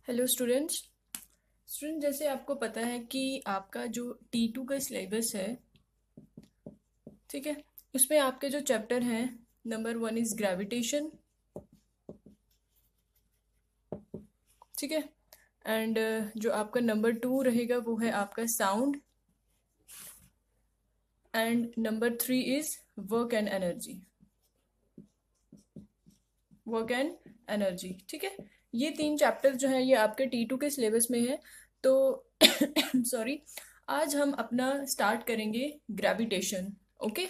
Hello students. जैसे आपको पता है कि आपका जो T2 का सिलेबस है, ठीक है, उसमें आपके जो चैप्टर हैं, नंबर 1 इज ग्रेविटेशन, ठीक है, एंड जो आपका नंबर 2 रहेगा वो है आपका sound, and number 3 is work and energy. ठीक है। ये 3 चैप्टर जो है ये आपके T2 के सिलेबस में है। तो सॉरी, आज हम अपना स्टार्ट करेंगे ग्रेविटेशन। ओके।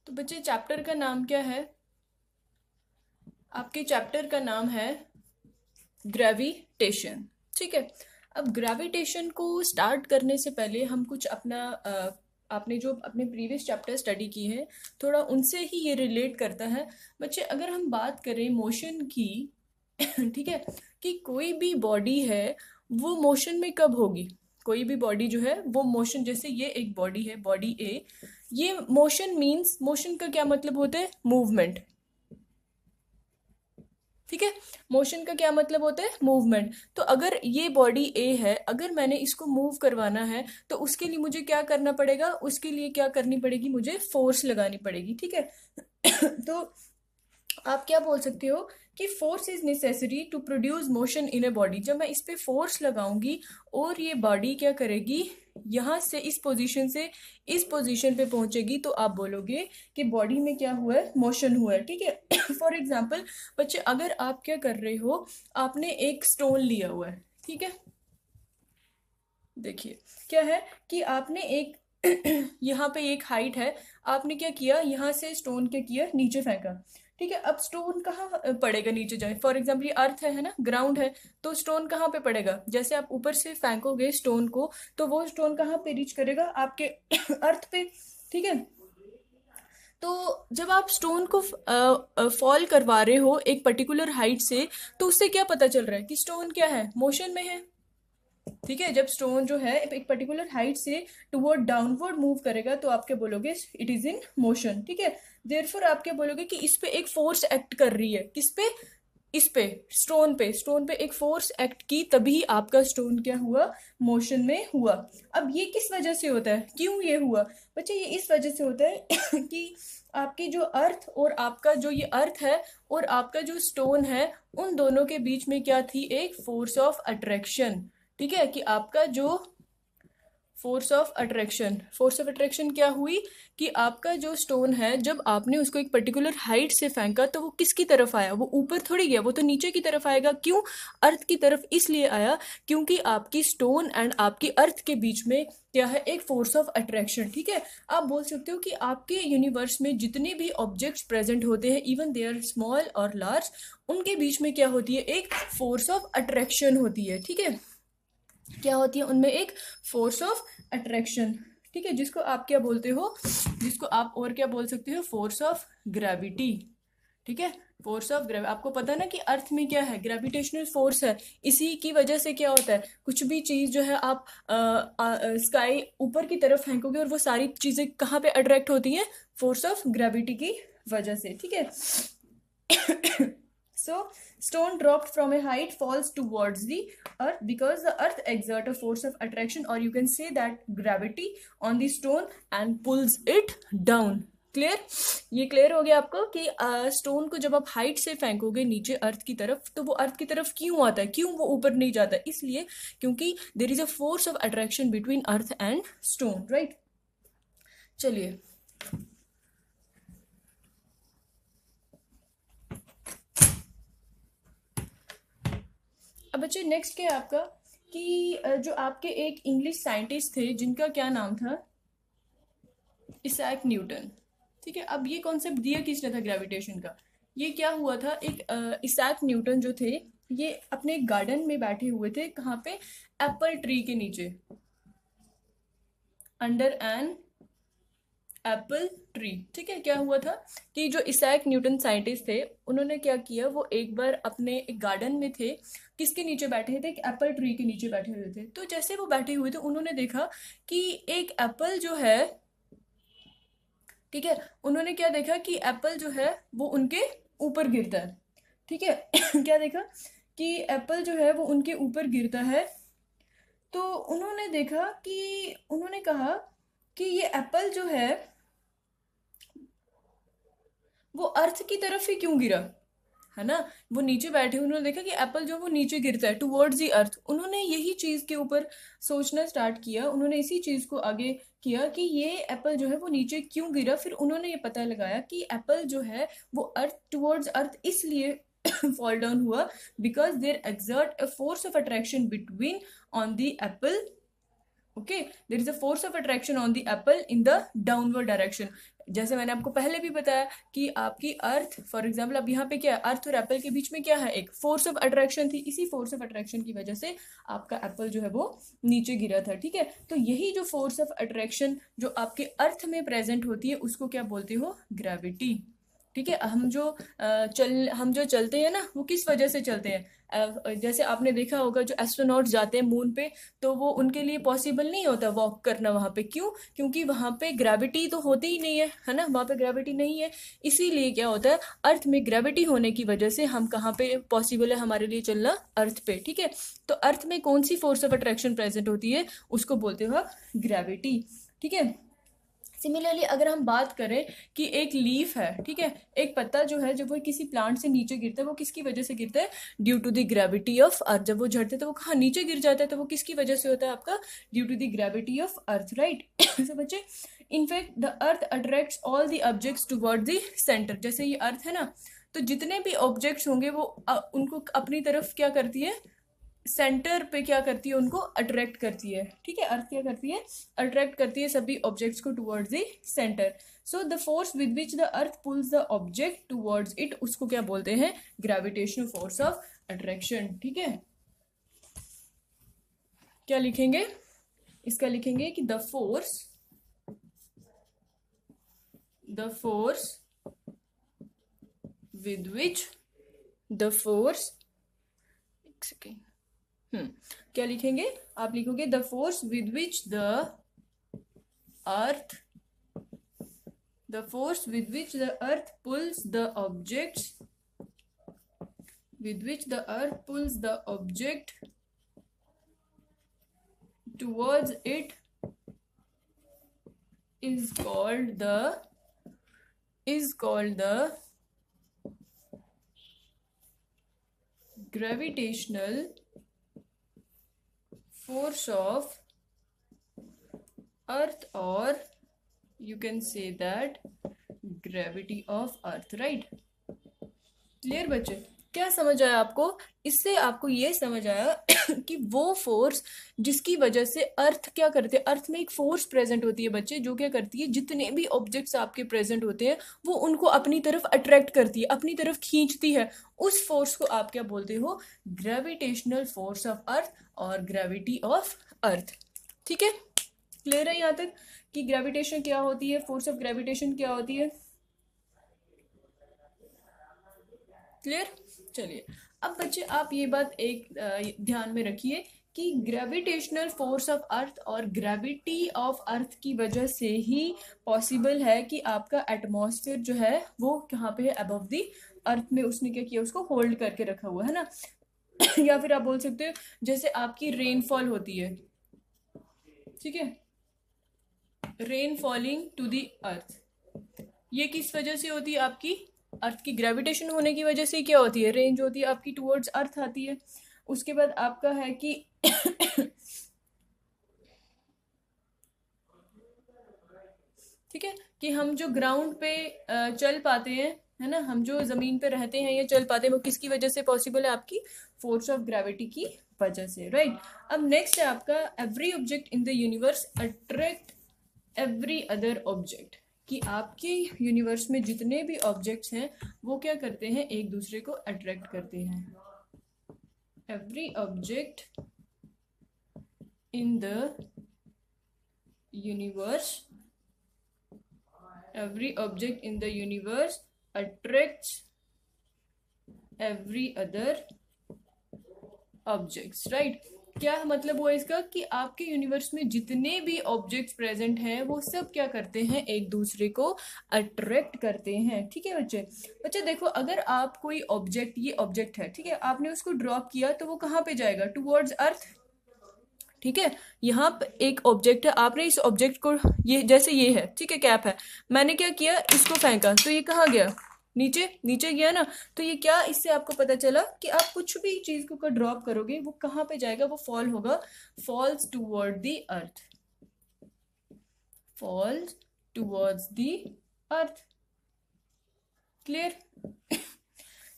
तो बच्चे, चैप्टर का नाम क्या है? आपके चैप्टर का नाम है ग्रेविटेशन, ठीक है। अब ग्रेविटेशन को स्टार्ट करने से पहले हम कुछ अपना आपने जो अपने प्रीवियस चैप्टर स्टडी की है, थोड़ा उनसे ही ये रिलेट करता है। बच्चे, अगर हम बात करें मोशन की ठीक है, कि कोई भी बॉडी है वो मोशन में कब होगी? कोई भी बॉडी जो है वो मोशन, जैसे ये एक बॉडी है, बॉडी ए, ये मोशन मीन्स, मोशन का क्या मतलब होता है? मूवमेंट, ठीक है। मोशन का क्या मतलब होता है? मूवमेंट। तो अगर ये बॉडी ए है, अगर मैंने इसको मूव करवाना है तो उसके लिए मुझे क्या करना पड़ेगा? उसके लिए क्या करनी पड़ेगी? मुझे फोर्स लगानी पड़ेगी, ठीक है। तो आप क्या बोल सकते हो कि force is necessary to produce motion in a body. जब मैं इस पे फोर्स लगाऊंगी और ये बॉडी क्या करेगी, यहां से इस पोजीशन से इस पोजीशन पे पहुंचेगी, तो आप बोलोगे कि बॉडी में क्या हुआ है? मोशन हुआ है, ठीक है। फॉर एग्जाम्पल बच्चे, अगर आप क्या कर रहे हो, आपने एक स्टोन लिया हुआ है, ठीक है। देखिए क्या है कि आपने एक यहाँ पे एक हाइट है, आपने क्या किया, यहाँ से स्टोन क्या किया, नीचे फेंका, ठीक है। अब स्टोन कहाँ पड़ेगा? नीचे जाए। फॉर एग्जाम्पल ये अर्थ है ना, ग्राउंड है, तो स्टोन कहाँ पे पड़ेगा? जैसे आप ऊपर से फेंकोगे स्टोन को, तो वो स्टोन कहाँ पे रीच करेगा? आपके अर्थ पे, ठीक है। तो जब आप स्टोन को फॉल करवा रहे हो एक पर्टिकुलर हाइट से, तो उससे क्या पता चल रहा है कि स्टोन क्या है? मोशन में है, ठीक है। जब स्टोन जो है एक पर्टिकुलर हाइट से टुवर्ड डाउनवर्ड मूव करेगा, तो आप क्या बोलोगे? इट इज इन मोशन, ठीक है। देयरफॉर आप क्या बोलोगे कि इस पे एक फोर्स एक्ट कर रही है। किस पे? इस पे, स्टोन पे एक फोर्स एक्ट की, तभी आपका स्टोन क्या हुआ? मोशन में हुआ। अब ये किस वजह से होता है? क्यों ये हुआ? बच्चे, ये इस वजह से होता है कि आपकी जो अर्थ और आपका जो ये अर्थ है और आपका जो स्टोन है, उन दोनों के बीच में क्या थी? एक फोर्स ऑफ अट्रैक्शन, ठीक है। कि आपका जो फोर्स ऑफ अट्रैक्शन क्या हुई कि आपका जो स्टोन है, जब आपने उसको एक पर्टिकुलर हाइट से फेंका, तो वो किसकी तरफ आया? वो ऊपर थोड़ी गया, वो तो नीचे की तरफ आएगा। क्यों? अर्थ की तरफ इसलिए आया क्योंकि आपकी स्टोन एंड आपकी अर्थ के बीच में क्या है? एक फोर्स ऑफ अट्रैक्शन, ठीक है। आप बोल सकते हो कि आपके यूनिवर्स में जितने भी ऑब्जेक्ट्स प्रेजेंट होते हैं, इवन दे आर स्मॉल और लार्ज, उनके बीच में क्या होती है? एक फोर्स ऑफ अट्रैक्शन होती है, ठीक है। क्या होती है उनमें? एक फोर्स ऑफ अट्रैक्शन, ठीक है, जिसको आप क्या बोलते हो? जिसको आप और क्या बोल सकते हो? फोर्स ऑफ ग्रेविटी, ठीक है। फोर्स ऑफ ग्रेविटी, आपको पता है ना कि अर्थ में क्या है? ग्रेविटेशनल फोर्स है। इसी की वजह से क्या होता है, कुछ भी चीज जो है आप स्काई ऊपर की तरफ फेंकोगे और वो सारी चीजें कहाँ पे अट्रैक्ट होती हैं? फोर्स ऑफ ग्रेविटी की वजह से, ठीक है। So, stone dropped from a height falls towards the earth because the earth exerts a force of attraction, or you can say that gravity on the stone and pulls it down. Clear? ये clear हो गया आपको कि stone को जब आप height से फेंकोगे नीचे अर्थ की तरफ, तो वो अर्थ की तरफ क्यों आता है? क्यों वो ऊपर नहीं जाता? इसलिए क्योंकि देर is a force of attraction between earth and stone, right. चलिए, अब बच्चे नेक्स्ट क्या है आपका कि जो आपके एक इंग्लिश साइंटिस्ट थे जिनका क्या नाम था? इसैक न्यूटन, ठीक है। अब ये कॉन्सेप्ट दिया किसने था ग्रेविटेशन का? ये क्या हुआ था, एक इसैक न्यूटन जो थे, ये अपने गार्डन में बैठे हुए थे। कहाँ पे? एप्पल ट्री के नीचे, अंडर एन एप्पल ट्री। ठीक है, क्या हुआ था कि जो इसैक न्यूटन साइंटिस्ट थे, उन्होंने क्या किया, वो एक बार अपने एक गार्डन में थे, किसके नीचे बैठे थे, एक एप्पल ट्री के नीचे बैठे हुए थे। तो जैसे वो बैठे हुए थे, उन्होंने देखा कि एक एप्पल जो है, ठीक है, उन्होंने क्या देखा कि एप्पल जो है वो उनके ऊपर गिरता है। ठीक है क्या देखा कि एप्पल जो है वो उनके ऊपर गिरता है। तो उन्होंने देखा कि उन्होंने कहा कि ये एप्पल जो है वो अर्थ की तरफ ही क्यों गिरा, है ना। वो नीचे बैठे, उन्होंने देखा कि एप्पल जो वो नीचे गिरता है टुवर्ड्स दी अर्थ। उन्होंने यही चीज के ऊपर सोचना स्टार्ट किया, उन्होंने इसी चीज को आगे किया कि ये एप्पल जो है वो नीचे क्यों गिरा। फिर उन्होंने ये पता लगाया कि एप्पल जो है वो अर्थ टुवर्ड्स अर्थ इसलिए फॉल डाउन हुआ because there exert a force of attraction between on the apple. Okay, there is a force of attraction on the apple in the downward direction. जैसे मैंने आपको पहले भी बताया कि आपकी अर्थ, फॉर एग्जाम्पल, अब यहाँ पे क्या है, अर्थ और एप्पल के बीच में क्या है, एक फोर्स ऑफ अट्रैक्शन थी। इसी फोर्स ऑफ अट्रैक्शन की वजह से आपका एप्पल जो है वो नीचे गिरा था। ठीक है, तो यही जो फोर्स ऑफ अट्रैक्शन जो आपके अर्थ में प्रेजेंट होती है उसको क्या बोलते हो, ग्रेविटी। ठीक है, हम जो चलते हैं ना, वो किस वजह से चलते हैं। जैसे आपने देखा होगा जो एस्ट्रोनॉट जाते हैं मून पे, तो वो उनके लिए पॉसिबल नहीं होता वॉक करना वहां पे। क्यों? क्योंकि वहां पे ग्रेविटी तो होती ही नहीं है ना, वहां पे ग्रेविटी नहीं है। इसीलिए क्या होता है, अर्थ में ग्रेविटी होने की वजह से हम कहाँ पे पॉसिबल है हमारे लिए चलना, अर्थ पे। ठीक है, तो अर्थ में कौन सी फोर्स ऑफ अट्रैक्शन प्रेजेंट होती है, उसको बोलते हो आप ग्रेविटी। ठीक है, सिमिलरली अगर हम बात करें कि एक लीफ है, ठीक है, एक पत्ता जो है जब वो किसी प्लांट से नीचे गिरता है, वो किसकी वजह से गिरता है, due to the gravity of earth. जब वो झड़ते हैं तो वो कहाँ नीचे गिर जाता है, तो वो किसकी वजह से होता है, आपका due to the gravity of earth, right. तो बच्चे, in fact the earth attracts all the objects toward the centre. जैसे ये अर्थ है ना, तो जितने भी ऑब्जेक्ट्स होंगे वो उनको अपनी तरफ क्या करती है, सेंटर पे क्या करती है, उनको अट्रैक्ट करती है। ठीक है, अर्थ क्या करती है, अट्रैक्ट करती है सभी ऑब्जेक्ट्स को towards the centre. So the force with which the earth pulls the object towards it, उसको क्या बोलते हैं, ग्रेविटेशनल फोर्स ऑफ अट्रैक्शन। ठीक है, क्या लिखेंगे, इसका लिखेंगे कि the force with which the force, एक सेकेंड, क्या लिखेंगे, आप लिखोगे the force with which the earth pulls the objects, with which the earth pulls the object towards it is called the gravitational force of earth, or you can say that gravity of earth, right। Clear बच्चे, क्या समझ आया आपको, इससे आपको ये समझ आया कि वो फोर्स जिसकी वजह से अर्थ क्या करते हैं, अर्थ में एक फोर्स प्रेजेंट होती है बच्चे, जो क्या करती है, जितने भी ऑब्जेक्ट्स आपके प्रेजेंट होते हैं वो उनको अपनी तरफ अट्रैक्ट करती है, अपनी तरफ खींचती है। उस फोर्स को आप क्या बोलते हो, ग्रेविटेशनल फोर्स ऑफ अर्थ और ग्रेविटी ऑफ अर्थ। ठीक है, क्लियर है यहाँ तक कि ग्रेविटेशन क्या होती है, फोर्स ऑफ ग्रेविटेशन क्या होती है, क्लियर। चलिए, अब बच्चे आप ये बात एक ध्यान में रखिए कि ग्रेविटेशनल फोर्स ऑफ अर्थ और ग्रेविटी ऑफ अर्थ की वजह से ही पॉसिबल है कि आपका एटमॉस्फेयर जो है वो कहाँ पे है, अबव द अर्थ में। उसने क्या किया, उसको होल्ड करके रखा हुआ है ना। या फिर आप बोल सकते हो जैसे आपकी रेनफॉल होती है, ठीक है, rain falling to the earth, ये किस वजह से होती है, आपकी अर्थ की ग्रेविटेशन होने की वजह से क्या होती है, रेन जो होती है आपकी टुवर्ड्स अर्थ आती है। उसके बाद आपका है कि ठीक है, कि हम जो ग्राउंड पे चल पाते हैं, है ना, हम जो जमीन पे रहते हैं या चल पाते हैं, वो किसकी वजह से पॉसिबल है, आपकी फोर्स ऑफ ग्रेविटी की वजह से, राइट। अब नेक्स्ट है आपका every object in the universe attract every other object, कि आपके यूनिवर्स में जितने भी ऑब्जेक्ट्स हैं वो क्या करते हैं, एक दूसरे को अट्रैक्ट करते हैं। Every object in the universe every object in the universe attracts every other objects, right? क्या मतलब हुआ इसका कि आपके यूनिवर्स में जितने भी ऑब्जेक्ट्स प्रेजेंट हैं वो सब क्या करते हैं, एक दूसरे को अट्रैक्ट करते हैं। ठीक है बच्चे, बच्चे देखो, अगर आप कोई ऑब्जेक्ट, ये ऑब्जेक्ट है, ठीक है, आपने उसको ड्रॉप किया तो वो कहाँ पे जाएगा, टुवर्ड्स अर्थ। ठीक है, यहाँ पे एक ऑब्जेक्ट है, आपने इस ऑब्जेक्ट को, ये जैसे ये है, ठीक है, कैप है, मैंने क्या किया, इसको फेंका तो ये कहाँ गया, नीचे, नीचे गया ना। तो ये क्या, इससे आपको पता चला कि आप कुछ भी चीज को ड्रॉप करोगे वो कहाँ पे जाएगा, वो फॉल होगा, falls toward the earth, falls towards the earth. Clear?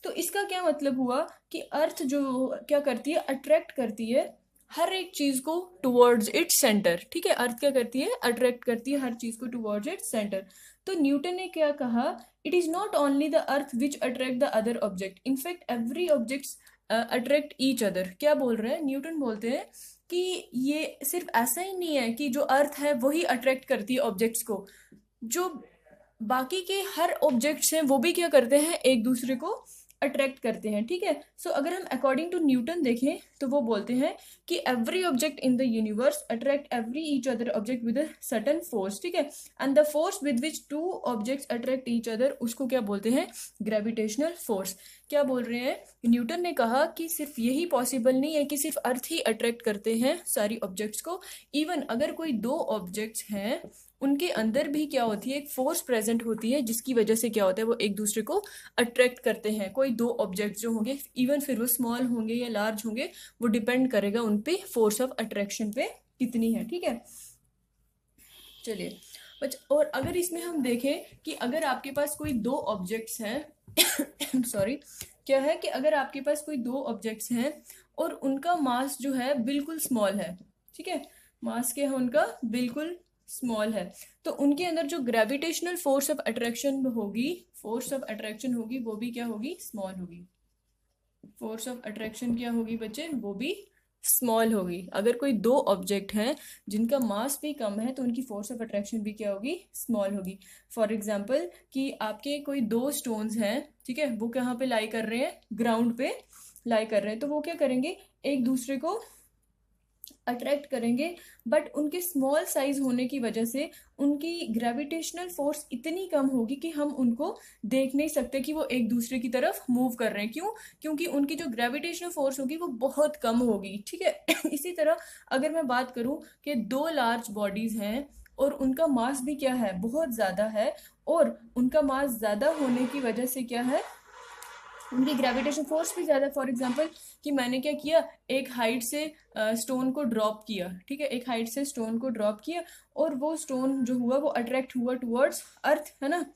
तो इसका क्या मतलब हुआ कि अर्थ जो क्या करती है, अट्रैक्ट करती है हर एक चीज को टुवर्ड्स इट्स सेंटर। ठीक है, अर्थ क्या करती है, अट्रैक्ट करती है हर चीज को टुवर्ड्स इट्स सेंटर। तो न्यूटन ने क्या कहा, it is not only the earth which attract the other object, in fact every objects attract each other. क्या बोल रहे हैं, न्यूटन बोलते हैं कि ये सिर्फ ऐसा ही नहीं है कि जो अर्थ है वही अट्रैक्ट करती है ऑब्जेक्ट्स को, जो बाकी के हर ऑब्जेक्ट्स हैं वो भी क्या करते हैं, एक दूसरे को अट्रैक्ट करते हैं। ठीक है, सो अगर हम अकॉर्डिंग टू न्यूटन देखें तो वो बोलते हैं कि every object in the universe attract every each other object with a certain force. ठीक है, and the force with which two objects attract each other, उसको क्या बोलते हैं, ग्रेविटेशनल फोर्स। क्या बोल रहे हैं, न्यूटन ने कहा कि सिर्फ यही पॉसिबल नहीं है कि सिर्फ अर्थ ही अट्रैक्ट करते हैं सारी ऑब्जेक्ट्स को, इवन अगर कोई दो ऑब्जेक्ट्स हैं उनके अंदर भी क्या होती है, एक फोर्स प्रेजेंट होती है जिसकी वजह से क्या होता है, वो एक दूसरे को अट्रैक्ट करते हैं। कोई दो ऑब्जेक्ट जो होंगे, इवन फिर वो स्मॉल होंगे या लार्ज होंगे, वो डिपेंड करेगा उन पे फोर्स ऑफ अट्रैक्शन पे कितनी है। ठीक है, चलिए बच्चा, और अगर इसमें हम देखें कि अगर आपके पास कोई दो ऑब्जेक्ट्स हैं सॉरी, क्या है कि अगर आपके पास कोई दो ऑब्जेक्ट्स हैं और उनका मास जो है बिल्कुल स्मॉल है, ठीक है, मास क्या है उनका, बिल्कुल स्मॉल है, तो उनके अंदर जो ग्रेविटेशनल फोर्स ऑफ अट्रैक्शन होगी, फोर्स ऑफ अट्रैक्शन होगी, वो भी क्या होगी, स्मॉल होगी। फोर्स ऑफ अट्रैक्शन क्या होगी बच्चे, वो भी स्मॉल होगी। अगर कोई दो ऑब्जेक्ट हैं जिनका मास भी कम है तो उनकी फोर्स ऑफ अट्रैक्शन भी क्या होगी, स्मॉल होगी। फॉर एग्जाम्पल कि आपके कोई दो स्टोन्स हैं, ठीक है, वो कहाँ पे लाई कर रहे हैं, ग्राउंड पे लाई कर रहे हैं, तो वो क्या करेंगे, एक दूसरे को अट्रैक्ट करेंगे, बट उनके स्मॉल साइज होने की वजह से उनकी ग्रेविटेशनल फोर्स इतनी कम होगी कि हम उनको देख नहीं सकते कि वो एक दूसरे की तरफ मूव कर रहे हैं। क्यों? क्योंकि उनकी जो ग्रेविटेशनल फोर्स होगी वो बहुत कम होगी। ठीक है इसी तरह अगर मैं बात करूं कि दो लार्ज बॉडीज हैं और उनका मास भी क्या है, बहुत ज़्यादा है, और उनका मास ज़्यादा होने की वजह से क्या है, उनकी ग्रेविटेशन फोर्स भी ज़्यादा। फॉर एग्जांपल कि मैंने क्या किया, एक हाइट से स्टोन को ड्रॉप किया, ठीक है, एक हाइट से स्टोन को ड्रॉप किया और वो स्टोन जो हुआ वो अट्रैक्ट हुआ टुवर्ड्स अर्थ, है ना,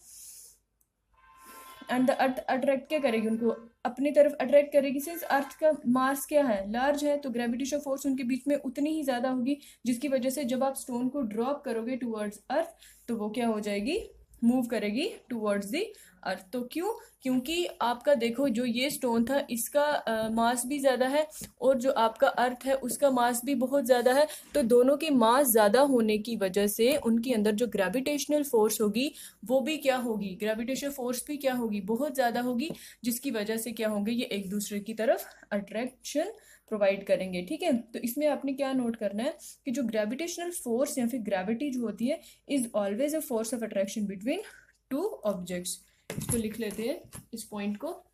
एंड द अर्थ अट्रैक्ट क्या करेगी, उनको अपनी तरफ अट्रैक्ट करेगी, सिंस अर्थ का मास क्या है, लार्ज है, तो ग्रेविटेशन फोर्स उनके बीच में उतनी ही ज़्यादा होगी, जिसकी वजह से जब आप स्टोन को ड्रॉप करोगे टुवर्ड्स अर्थ तो वो क्या हो जाएगी, मूव करेगी टुवर्ड्स दी अर्थ। तो क्यों? क्योंकि आपका देखो जो ये स्टोन था इसका मास भी ज़्यादा है और जो आपका अर्थ है उसका मास भी बहुत ज़्यादा है, तो दोनों के मास ज़्यादा होने की वजह से उनके अंदर जो ग्रेविटेशनल फोर्स होगी वो भी क्या होगी, ग्रेविटेशनल फोर्स भी क्या होगी, बहुत ज़्यादा होगी, जिसकी वजह से क्या होंगे, ये एक दूसरे की तरफ अट्रैक्शन प्रोवाइड करेंगे। ठीक है, तो इसमें आपने क्या नोट करना है कि जो ग्रेविटेशनल फोर्स या फिर ग्रेविटी जो होती है is always a force of attraction between two objects. इसको लिख लेते हैं इस पॉइंट को।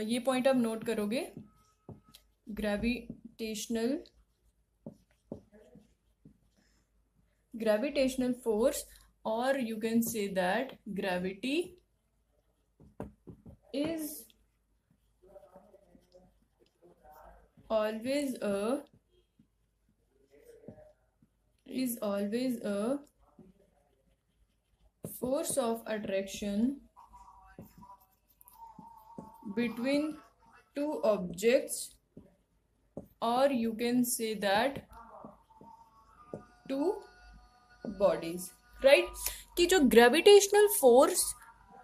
ये पॉइंट आप नोट करोगे, gravitational force, or you can say that gravity is always a force of attraction between two objects, or you can say that two bodies, right कि जो ग्रेविटेशनल फोर्स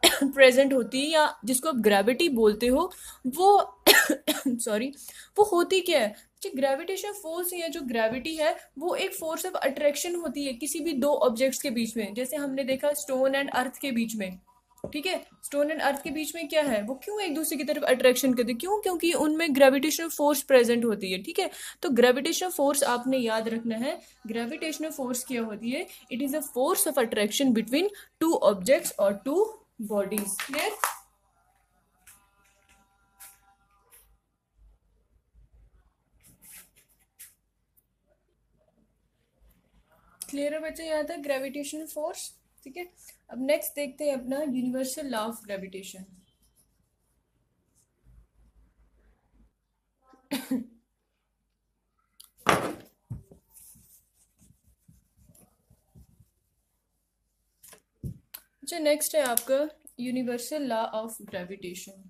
प्रेजेंट होती है या जिसको आप ग्रेविटी बोलते हो वो सॉरी वो होती क्या है, जी ग्रेविटेशन फोर्स या जो ग्रेविटी है वो एक फोर्स ऑफ अट्रैक्शन होती है किसी भी दो ऑब्जेक्ट्स के बीच में, जैसे हमने देखा स्टोन एंड अर्थ के बीच में। ठीक है, स्टोन एंड अर्थ के बीच में क्या है, वो क्यों एक दूसरे की तरफ अट्रैक्शन करते हैं, क्यों, क्योंकि उनमें ग्रेविटेशनल फोर्स प्रेजेंट होती है। ठीक है, तो ग्रेविटेशनल फोर्स आपने याद रखना है। ग्रेविटेशनल फोर्स क्या होती है, it is a force of attraction between two objects और टू बॉडीज। क्लियर? क्लियर है बच्चे यहाँ तक ग्रेविटेशनल फोर्स? ठीक है, अब नेक्स्ट देखते हैं अपना यूनिवर्सल लॉ ऑफ ग्रेविटेशन। अच्छा, नेक्स्ट है आपका यूनिवर्सल लॉ ऑफ ग्रेविटेशन।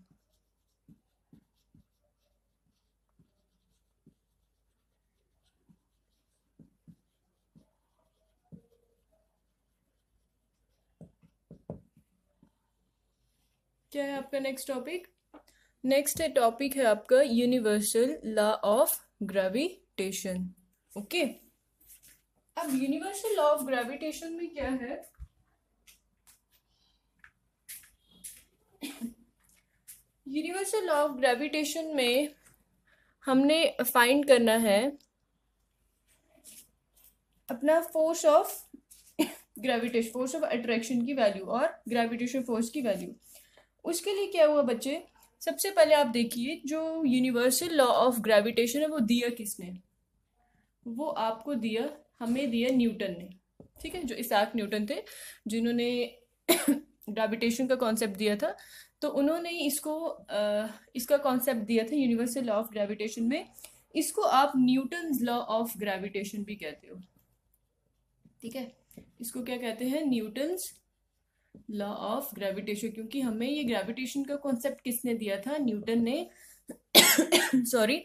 क्या है आपका नेक्स्ट टॉपिक? नेक्स्ट है टॉपिक है आपका universal law of gravitation. Okay, अब यूनिवर्सल लॉ ऑफ ग्रेविटेशन में क्या है, यूनिवर्सल लॉ ऑफ ग्रेविटेशन में हमने फाइंड करना है अपना force of gravitation, force of attraction की वैल्यू और ग्रेविटेशन फोर्स की वैल्यू। उसके लिए क्या हुआ बच्चे, सबसे पहले आप देखिए जो यूनिवर्सल लॉ ऑफ ग्रेविटेशन है वो दिया किसने, वो आपको दिया, हमें दिया न्यूटन ने। ठीक है, जो इसाक न्यूटन थे जिन्होंने ग्रेविटेशन का कॉन्सेप्ट दिया था, तो उन्होंने इसका कॉन्सेप्ट दिया था यूनिवर्सल लॉ ऑफ ग्रेविटेशन में। इसको आप न्यूटन्स लॉ ऑफ ग्रेविटेशन भी कहते हो। ठीक है, इसको क्या कहते हैं, न्यूटन्स लॉ ऑफ ग्रेविटेशन, क्योंकि हमें ये ग्रेविटेशन का कॉन्सेप्ट किसने दिया था, न्यूटन ने। सॉरी,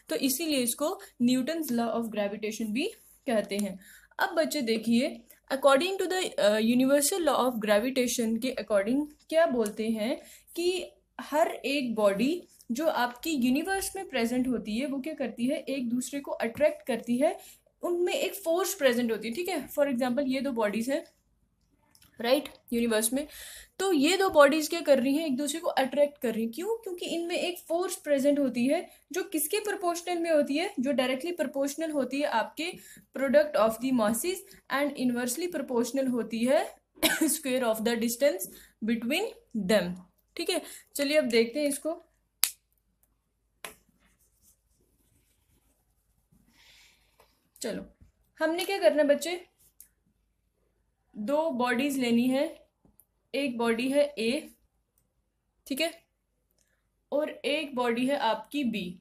तो इसीलिए इसको न्यूटन्स लॉ ऑफ ग्रेविटेशन भी कहते हैं। अब बच्चे देखिए, according to the universal law of gravitation के अकॉर्डिंग क्या बोलते हैं कि हर एक बॉडी जो आपकी यूनिवर्स में प्रेजेंट होती है वो क्या करती है, एक दूसरे को अट्रैक्ट करती है, उनमें एक फोर्स प्रेजेंट होती है। ठीक है, फॉर एग्जाम्पल ये दो बॉडीज हैं राइट यूनिवर्स में, तो ये दो बॉडीज क्या कर रही हैं, एक दूसरे को अट्रैक्ट कर रही हैं। क्यों? क्योंकि इनमें एक फोर्स प्रेजेंट होती है जो किसके प्रोपोर्शनल में होती है, जो डायरेक्टली प्रोपोर्शनल होती है आपके product of the masses and inversely proportional होती है square of the distance between them. ठीक है, चलिए अब देखते हैं इसको। चलो, हमने क्या करना है बच्चे, दो बॉडीज लेनी है, एक बॉडी है ए, ठीक है, और एक बॉडी है आपकी बी।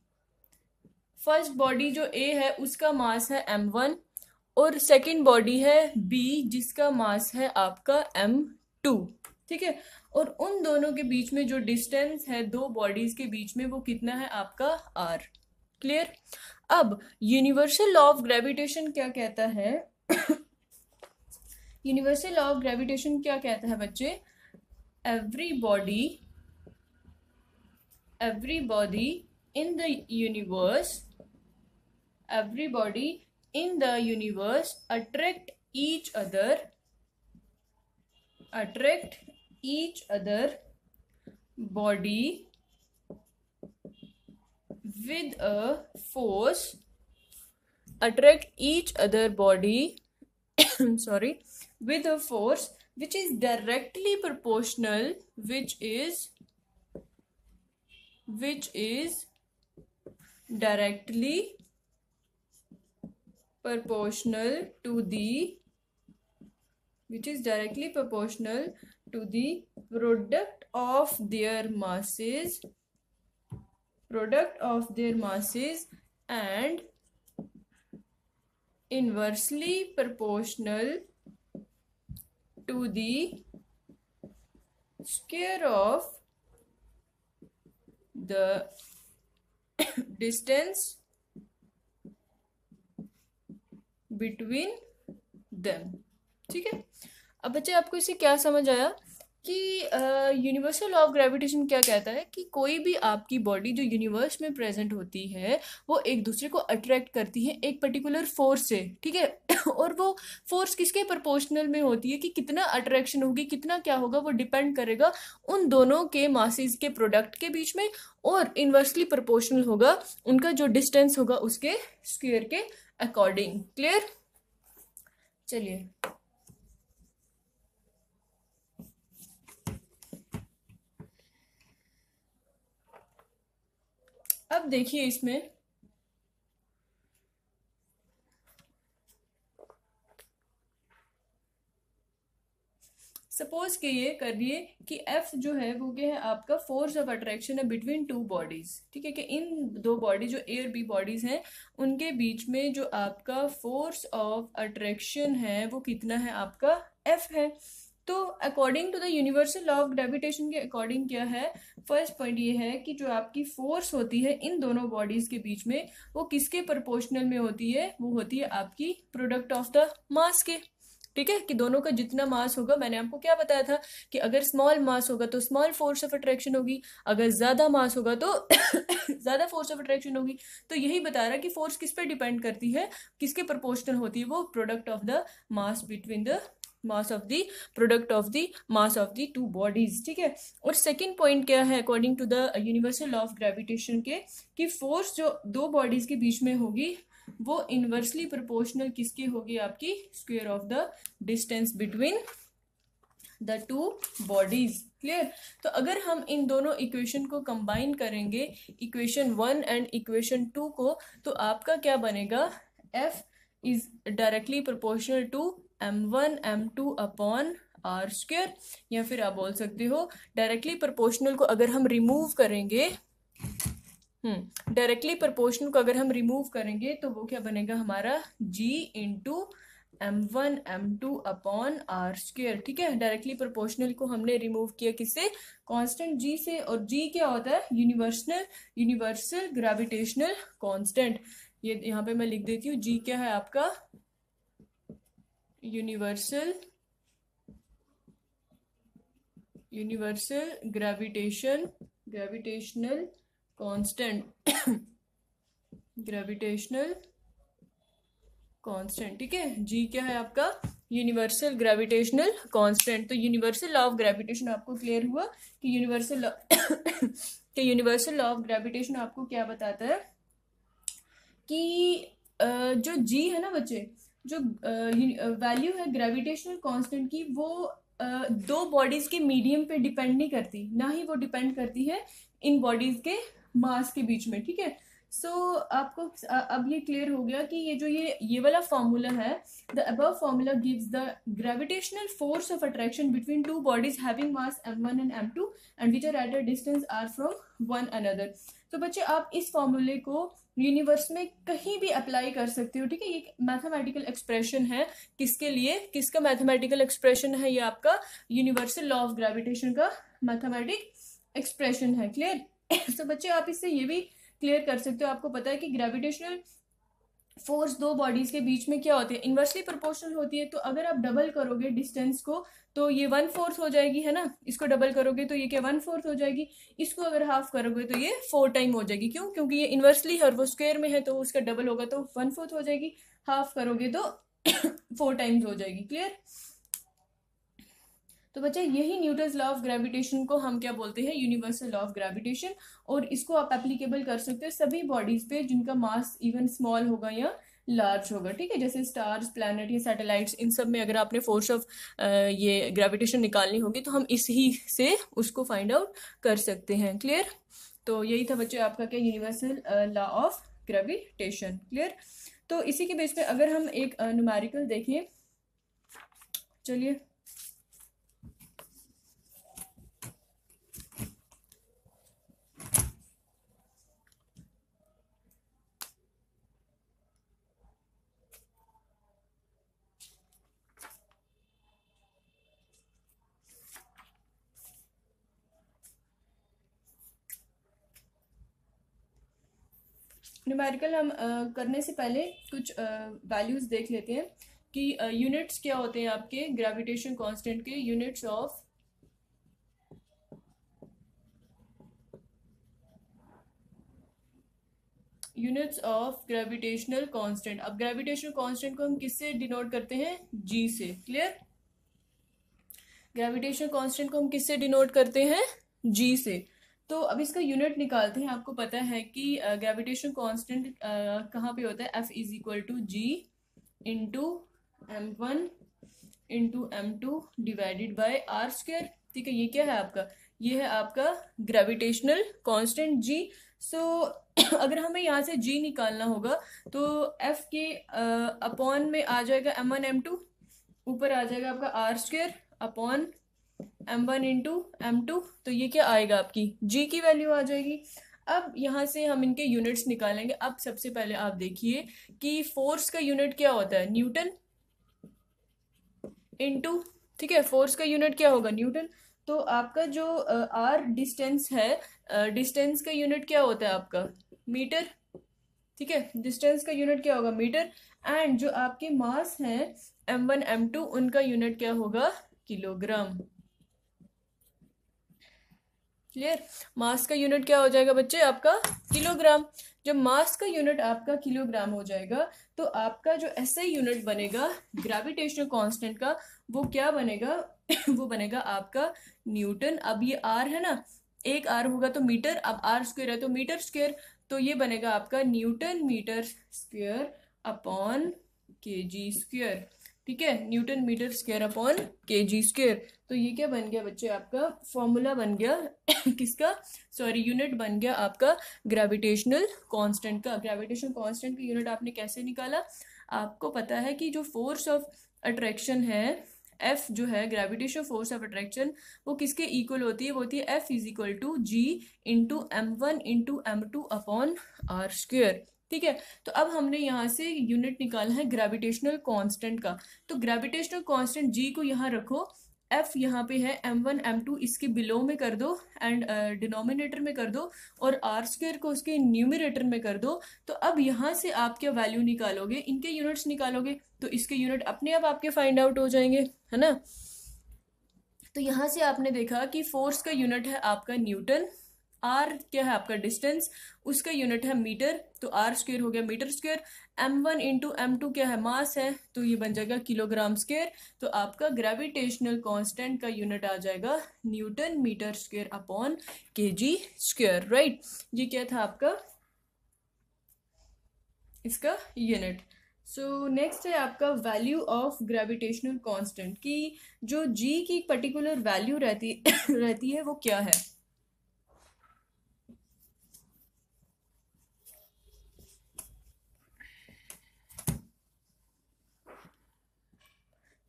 फर्स्ट बॉडी जो ए है उसका मास है m1 और सेकंड बॉडी है बी जिसका मास है आपका m2। ठीक है, और उन दोनों के बीच में जो डिस्टेंस है दो बॉडीज के बीच में वो कितना है आपका r। क्लियर? अब यूनिवर्सल लॉ ऑफ ग्रेविटेशन क्या कहता है यूनिवर्सल लॉ ऑफ ग्रेविटेशन क्या कहता है बच्चे, every body in the universe, everybody in the universe attract each other body with a force, attract each other body sorry, with a force which is directly proportional, which is directly proportional to the product of their masses and inversely proportional to the square of the distance between them. ठीक है, अब बच्चे आपको इसे क्या समझ आया, कि यूनिवर्सल लॉ ऑफ ग्रेविटेशन क्या कहता है कि कोई भी आपकी बॉडी जो यूनिवर्स में प्रेजेंट होती है वो एक दूसरे को अट्रैक्ट करती है एक पर्टिकुलर फोर्स से, ठीक है। और वो फोर्स किसके प्रोपोर्शनल में होती है कि कितना अट्रैक्शन होगी, कितना क्या होगा, वो डिपेंड करेगा उन दोनों के मासेस के प्रोडक्ट के बीच में, और इन्वर्सली प्रोपोर्शनल होगा उनका जो डिस्टेंस होगा उसके स्क्वायर के अकॉर्डिंग। क्लियर? चलिए अब देखिए इसमें सपोज कि ये करिए कि F जो है वो क्या है आपका फोर्स ऑफ अट्रैक्शन है बिटवीन टू बॉडीज, ठीक है, कि इन दो बॉडी जो ए और बी बॉडीज हैं उनके बीच में जो आपका फोर्स ऑफ अट्रैक्शन है वो कितना है आपका F है। तो according to the universal law of gravitation के अकॉर्डिंग क्या है, फर्स्ट पॉइंट ये है कि जो आपकी फोर्स होती है इन दोनों बॉडीज के बीच में वो किसके प्रोपोर्शनल में होती है, वो होती है आपकी प्रोडक्ट ऑफ द मास के, ठीक है, कि दोनों का जितना मास होगा, मैंने आपको क्या बताया था कि अगर स्मॉल मास होगा तो स्मॉल फोर्स ऑफ अट्रैक्शन होगी, अगर ज्यादा मास होगा तो ज्यादा फोर्स ऑफ अट्रैक्शन होगी। तो यही बता रहा है कि फोर्स किस पे डिपेंड करती है, किसके प्रोपोर्शनल होती है, वो product of the mass between the mass of the product of the mass of the two bodies, ठीक है। और सेकंड पॉइंट क्या है according to the universal law of gravitation के, कि फोर्स जो दो बॉडीज के बीच में होगी वो इनवर्सली प्रोपोर्शनल किसकी होगी, आपकी square of the distance between the two bodies. Clear? तो अगर हम इन दोनों इक्वेशन को कंबाइन करेंगे, इक्वेशन 1 एंड इक्वेशन 2 को, तो आपका क्या बनेगा, F is directly proportional to m1 m2 upon R square, या फिर आप बोल सकते हो डायरेक्टली प्रोपोर्शनल को अगर हम रिमूव करेंगे, डायरेक्टली प्रोपोर्शनल को अगर हम रिमूव करेंगे तो वो क्या बनेगा हमारा G into m1 m2 upon R square, ठीक है। डायरेक्टली प्रोपोर्शनल को हमने रिमूव किया किससे, कांस्टेंट G से, और G क्या होता है, यूनिवर्सल ग्रेविटेशनल कांस्टेंट। ये यहाँ पे मैं लिख देती हूँ, G क्या है आपका, universal gravitational constant gravitational constant, ठीक है। जी क्या है आपका, यूनिवर्सल ग्रेविटेशनल कांस्टेंट। तो यूनिवर्सल लॉ ऑफ ग्रेविटेशन आपको क्लियर हुआ कि यूनिवर्सल लॉ ऑफ ग्रेविटेशन आपको क्या बताता है कि जो जी है ना बच्चे, जो वैल्यू है ग्रेविटेशनल कांस्टेंट की, वो दो बॉडीज के मीडियम पे डिपेंड नहीं करती, ना ही वो डिपेंड करती है इन बॉडीज के मास के बीच में, ठीक है। सो आपको अब ये क्लियर हो गया कि ये वाला फॉर्मूला है, the above formula gives the gravitational force of attraction between two bodies having mass m1 and m2 and which are at a distance r from one another. तो बच्चे आप इस फॉर्मूले को यूनिवर्स में कहीं भी अप्लाई कर सकते हो, ठीक है। ये मैथमेटिकल एक्सप्रेशन है, किसके लिए, किसका मैथमेटिकल एक्सप्रेशन है, ये आपका यूनिवर्सल लॉ ऑफ ग्रेविटेशन का मैथमेटिक एक्सप्रेशन है। क्लियर? तो बच्चे आप इससे ये भी क्लियर कर सकते हो, आपको पता है कि ग्रेविटेशनल फोर्स दो बॉडीज के बीच में क्या होती है, इनवर्सली प्रोपोर्शनल होती है। तो अगर आप डबल करोगे डिस्टेंस को तो ये 1/4 हो जाएगी, है ना। इसको डबल करोगे तो ये क्या 1/4 हो जाएगी, इसको अगर हाफ करोगे तो ये 4 टाइम हो जाएगी। क्यों? क्योंकि ये इनवर्सली है और वो स्क्वायर में है, तो उसका डबल होगा तो 1/4 हो जाएगी, हाफ करोगे तो 4 टाइम्स हो जाएगी। क्लियर? तो बच्चे यही न्यूटन्स लॉ ऑफ ग्रेविटेशन को हम क्या बोलते हैं, यूनिवर्सल लॉ ऑफ ग्रेविटेशन। और इसको आप एप्लीकेबल कर सकते हो सभी बॉडीज पे जिनका मास इवन स्मॉल होगा या लार्ज होगा, ठीक है। जैसे स्टार्स, प्लैनेट या सैटेलाइट्स, इन सब में अगर आपने फोर्स ऑफ ये ग्रेविटेशन निकालनी होगी तो हम इसी से उसको फाइंड आउट कर सकते हैं। क्लियर? तो यही था बच्चे आपका क्या, universal law of gravitation. Clear? तो इसी के बेस पे अगर हम एक न्यूमेरिकल देखें, चलिए न्यूमेरिकल हम करने से पहले कुछ वैल्यूज देख लेते हैं कि यूनिट्स क्या होते हैं आपके ग्रेविटेशन कांस्टेंट के, units of units of gravitational constant. अब ग्रेविटेशनल कांस्टेंट को हम किससे डिनोट करते हैं? जी से। क्लियर? ग्रेविटेशनल कांस्टेंट को हम किससे डिनोट करते हैं? जी से। तो अब इसका यूनिट निकालते हैं। आपको पता है कि ग्रेविटेशनल कांस्टेंट कहाँ पे होता है? F is equal to G into M1 into M2 divided by R square. ठीक है, ये क्या है आपका? ये है आपका ग्रेविटेशनल कांस्टेंट जी। सो अगर हमें यहाँ से जी निकालना होगा तो F के अपॉन में आ जाएगा M1 M2, ऊपर आ जाएगा आपका are square upon M1 into M2। तो ये क्या आएगा? आपकी G की वैल्यू आ जाएगी। अब यहाँ से हम इनके यूनिट्स निकालेंगे। अब सबसे पहले आप देखिए कि फोर्स का यूनिट क्या होता है? न्यूटन इंटू, ठीक है, फोर्स का यूनिट क्या होगा? न्यूटन। तो आपका जो आर डिस्टेंस है, डिस्टेंस का यूनिट क्या होता है आपका? मीटर। ठीक है, डिस्टेंस का यूनिट क्या होगा? मीटर। एंड जो आपके मास है M1 M2 उनका यूनिट क्या होगा? किलोग्राम। क्लियर? मास का यूनिट क्या हो जाएगा बच्चे? आपका किलोग्राम। जब मास का यूनिट आपका किलोग्राम हो जाएगा तो आपका जो ऐसा यूनिट बनेगा ग्रेविटेशनल कांस्टेंट का, वो क्या बनेगा? वो बनेगा आपका न्यूटन। अब ये आर है ना, एक आर होगा तो मीटर, अब आर स्क्वायर है तो मीटर स्क्वायर। तो ये बनेगा आपका newton metre square upon KG square. ठीक है, newton metre square upon KG square. तो ये क्या बन गया बच्चे? आपका फॉर्मूला बन गया किसका? सॉरी, यूनिट बन गया आपका ग्रेविटेशनल कांस्टेंट का। ग्रेविटेशनल कांस्टेंट का यूनिट आपने कैसे निकाला? आपको पता है कि जो फोर्स ऑफ अट्रैक्शन है F, जो है ग्रेविटेशनल फोर्स ऑफ अट्रैक्शन, वो किसके इक्वल होती है? वो होती है F is equal to G into M1 into M2 upon R square. ठीक है, तो अब हमने यहाँ से यूनिट निकाला है ग्रेविटेशनल कांस्टेंट का। तो ग्रेविटेशनल कांस्टेंट जी को यहाँ रखो, F यहाँ पे है, M1 M2 इसके बिलो में कर दो एंड डिनोमिनेटर में कर दो, और आर स्क्वायर को उसके न्यूमरेटर में कर दो। तो अब यहाँ से आप क्या वैल्यू निकालोगे? इनके यूनिट्स निकालोगे, तो इसके यूनिट अपने आप आपके फाइंड आउट हो जाएंगे, है ना। तो यहाँ से आपने देखा कि फोर्स का यूनिट है आपका न्यूटन, आर क्या है आपका? डिस्टेंस, उसका यूनिट है मीटर, तो आर स्क्वायर हो गया metre square. M1 into M2 क्या है? मास है, तो ये बन जाएगा किलोग्राम स्क्वायर। तो आपका ग्रेविटेशनल कांस्टेंट का यूनिट आ जाएगा newton metre square upon KG square. Right, ये क्या था आपका इसका यूनिट। सो नेक्स्ट है आपका वैल्यू ऑफ ग्रेविटेशनल कांस्टेंट, की जो जी की पर्टिकुलर वैल्यू रहती है वो क्या है?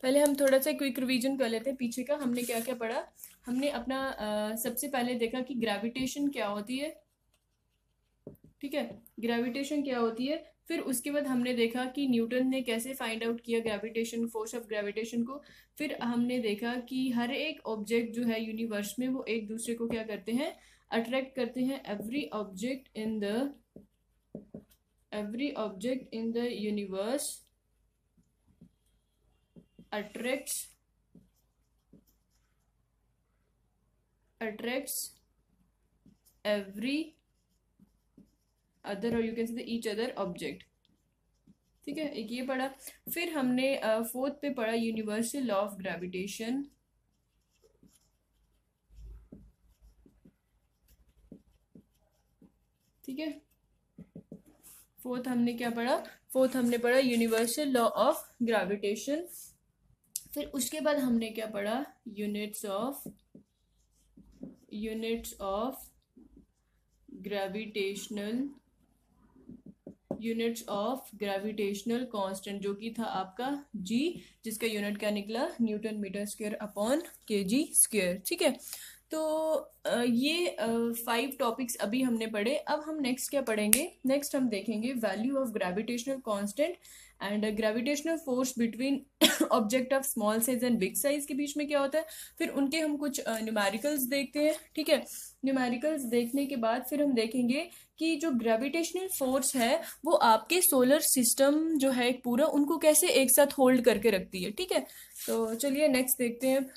पहले हम थोड़ा सा क्विक रिवीजन कर लेते हैं पीछे का। हमने क्या क्या पढ़ा? हमने अपना सबसे पहले देखा कि ग्रेविटेशन क्या होती है। ठीक है, ग्रेविटेशन क्या होती है। फिर उसके बाद हमने देखा कि न्यूटन ने कैसे फाइंड आउट किया ग्रेविटेशन, फोर्स ऑफ ग्रेविटेशन को। फिर हमने देखा कि हर एक ऑब्जेक्ट जो है यूनिवर्स में वो एक दूसरे को क्या करते हैं? अट्रैक्ट करते हैं। Every object in the universe attracts every other, or you can say each other object। ठीक है, एक ये पढ़ा। फिर हमने फोर्थ पे पढ़ा यूनिवर्सल लॉ ऑफ ग्रेविटेशन। ठीक है, फोर्थ हमने क्या पढ़ा? फोर्थ हमने पढ़ा यूनिवर्सल लॉ ऑफ ग्रेविटेशन। फिर उसके बाद हमने क्या पढ़ा? यूनिट्स ऑफ ग्रेविटेशनल कांस्टेंट, जो कि था आपका जी, जिसका यूनिट क्या निकला? Newton metre square upon KG square. ठीक है, तो ये 5 टॉपिक्स अभी हमने पढ़े। अब हम नेक्स्ट क्या पढ़ेंगे? नेक्स्ट हम देखेंगे value of gravitational constant and gravitational force between object of small size and big size के बीच में क्या होता है। फिर उनके हम कुछ न्यूमेरिकल्स देखते हैं। ठीक है, न्यूमेरिकल्स देखने के बाद फिर हम देखेंगे कि जो ग्रेविटेशनल फोर्स है वो आपके सोलर सिस्टम जो है एक पूरा, उनको कैसे एक साथ होल्ड करके रखती है। ठीक है, तो चलिए नेक्स्ट देखते हैं।